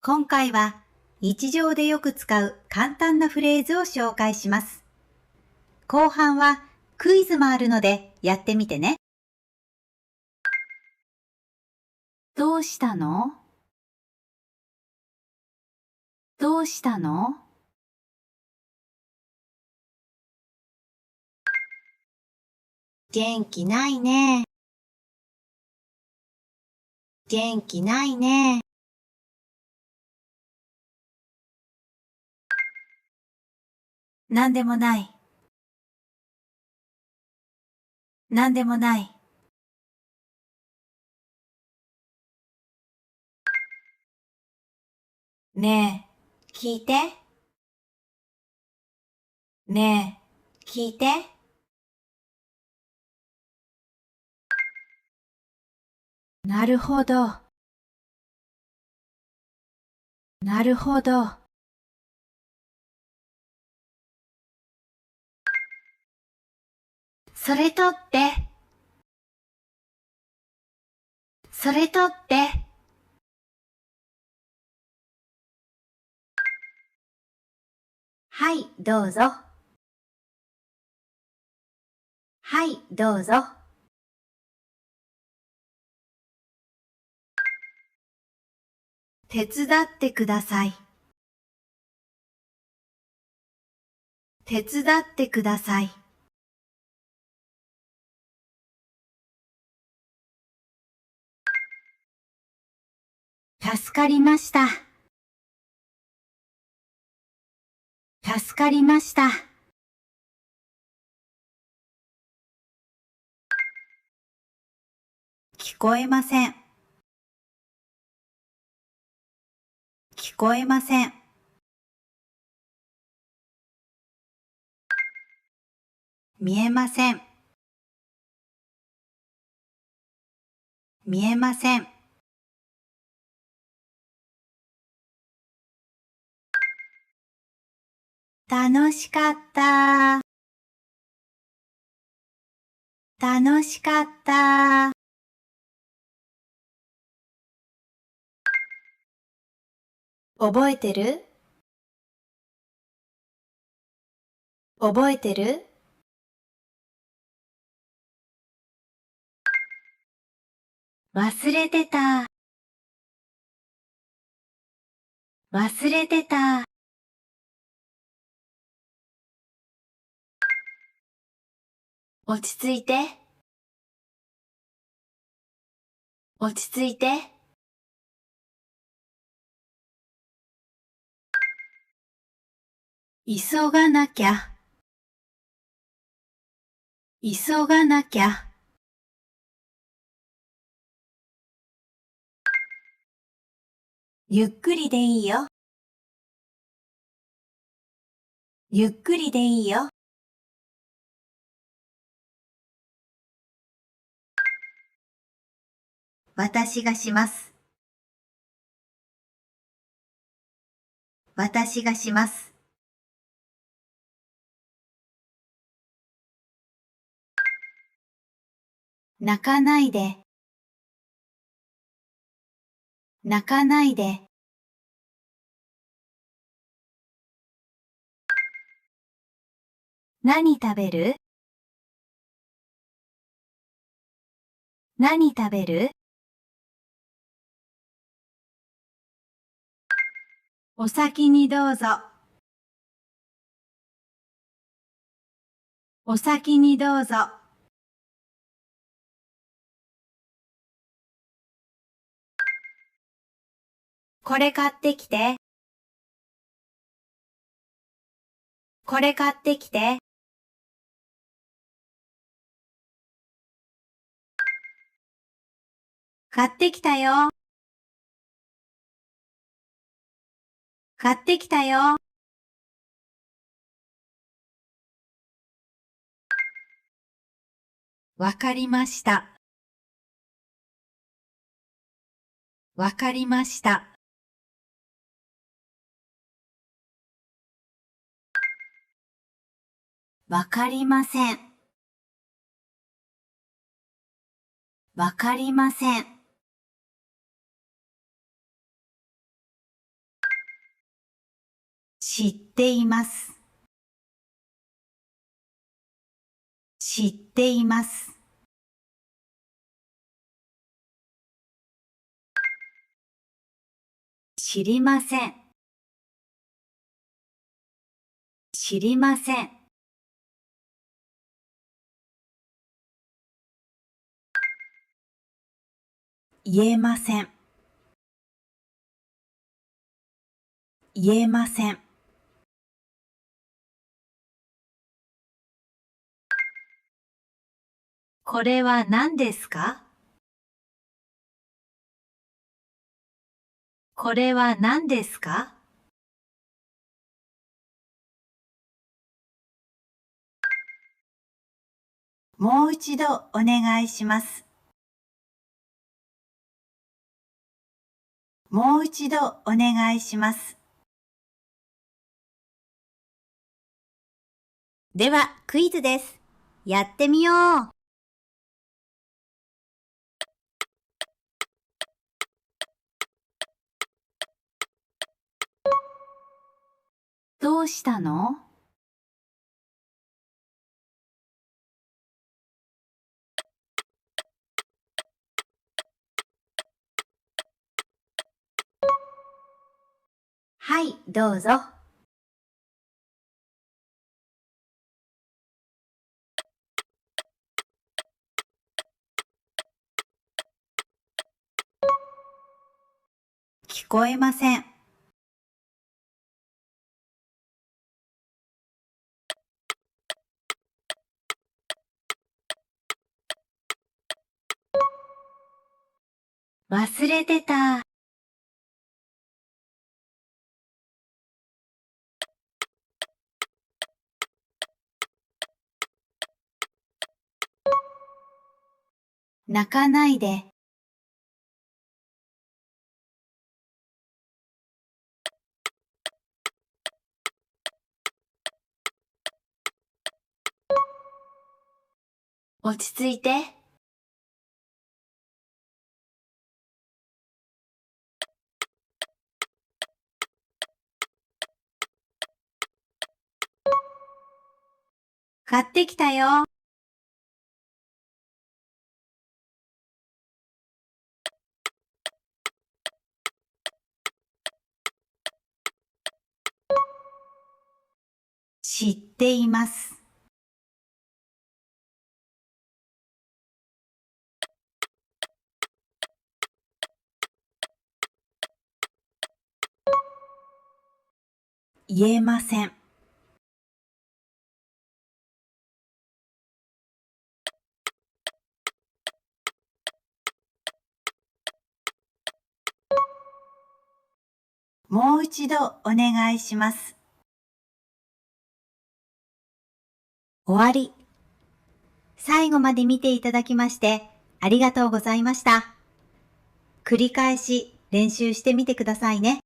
今回は日常でよく使う簡単なフレーズを紹介します。後半はクイズもあるのでやってみてね。どうしたの？どうしたの？元気ないね。元気ないね。なんでもない。なんでもない。ねえ、聞いて。ねえ、聞いて。なるほど。なるほど。それ取って。それ取って。はい、どうぞ。はい、どうぞ。手伝ってください。手伝ってください。助かりました。助かりました。聞こえません。聞こえません。見えません。見えません。楽しかった。楽しかった。覚えてる？覚えてる？忘れてた。忘れてた。落ち着いて。落ち着いて。急がなきゃ。急がなきゃ。ゆっくりでいいよ。ゆっくりでいいよ。私がします。私がします。泣かないで。泣かないで。何食べる？何食べる？お先にどうぞ。お先にどうぞ。これ買ってきて。これ買ってきて。買ってきたよ。買ってきたよ。わかりました。わかりました。わかりません。わかりません。知っています。知っています。知りません。知りません。言えません。言えません。これは何ですか？これは何ですか？もう一度お願いします。もう一度お願いします。では、クイズです。やってみよう。どうしたの？はい、どうぞ。聞こえません。忘れてた。泣かないで。落ち着いて。買ってきたよ。知っています。言えません。もう一度お願いします。終わり。最後まで見ていただきましてありがとうございました。繰り返し練習してみてくださいね。